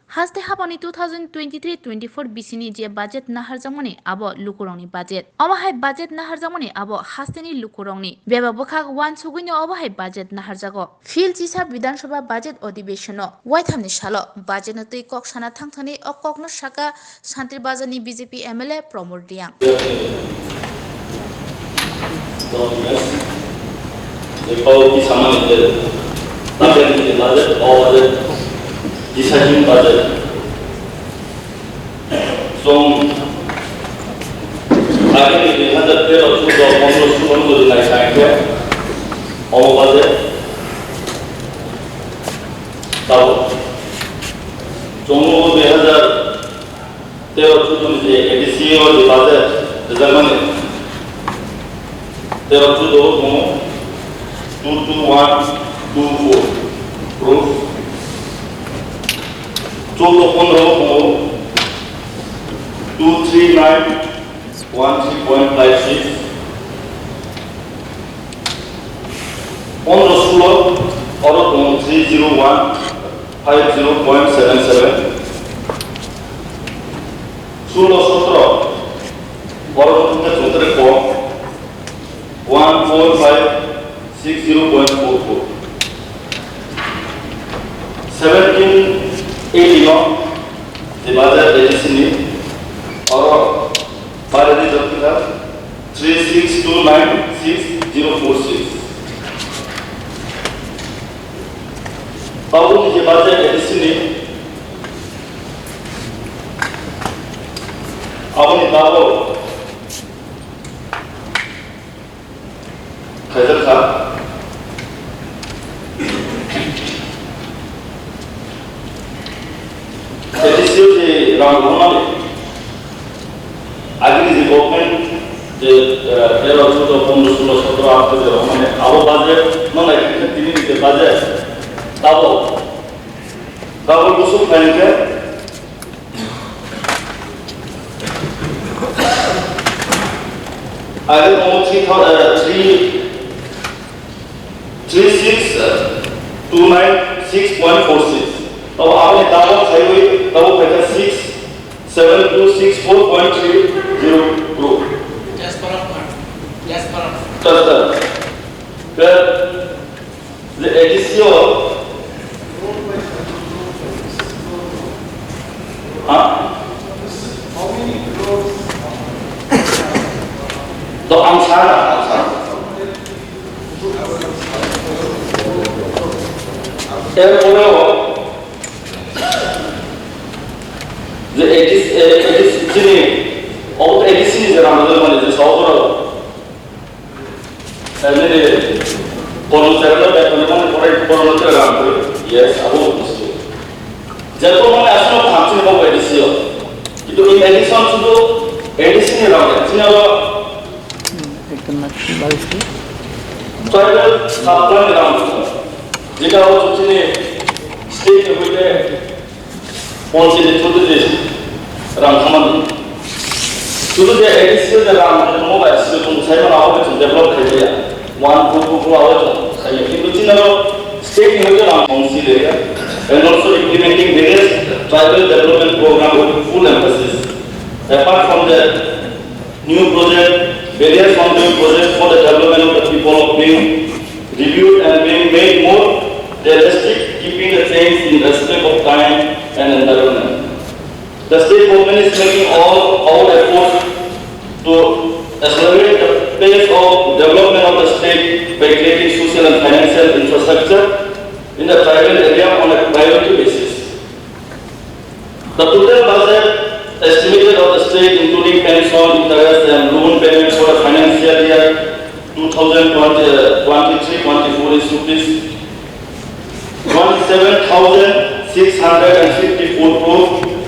Haste habani 2023-24 bisini je budget naharjamani abo Lukurogni budget. Obahai budget naharjamani abo hasteni Lukurogni. Beba bokhak wan sugino obahai budget naharjago. Fil chisa Vidhan Sabha budget अधिवेशनो वाइथामनि सालो budget नतुई कok sana thangthani o Koknarwkha Santri Bazani BJP MLA Pramod Reang. Deciding budget from I think 100 to almost 200 like our budget double. So we have the ADC or the budget the Germany there are two 22124 proof. Kokborok 23913.56 16 Orok 30150.77 16 Orok 14560.44 17 the budget agency or Bharati Jatila 36296046. Paul the budget agency Avani Dabo Khaizarkha Agri the government, there are two of them after the our budget, no like continue with the budget. Double also planning I have almost 3629.46. Now our double highway double better 67264.30 crore. Yes, Pramod. The ADCO. How many crores? The Amsara. The all the ADC is around the money, this overall. And then yes, about this. Gentlemen, as no function of ADC. In addition to the ADC around it, tribal supply around Jika state with the policy to this around to the ADC around the mobile system, 7 hours to develop area, 1 hours. State around area and also implementing various tribal development programs with full emphasis. Apart from the new project, various ongoing projects for the development of the people of being reviewed and being made more realistic, keeping the things in respect of time and environment. The state government is making all efforts to accelerate the pace of development of the state by creating social and financial infrastructure in the tribal area on a priority basis. The total budget estimated of the state, including pension, interest, and loan payments for the financial year 2023-24 is rupees 27,654 crore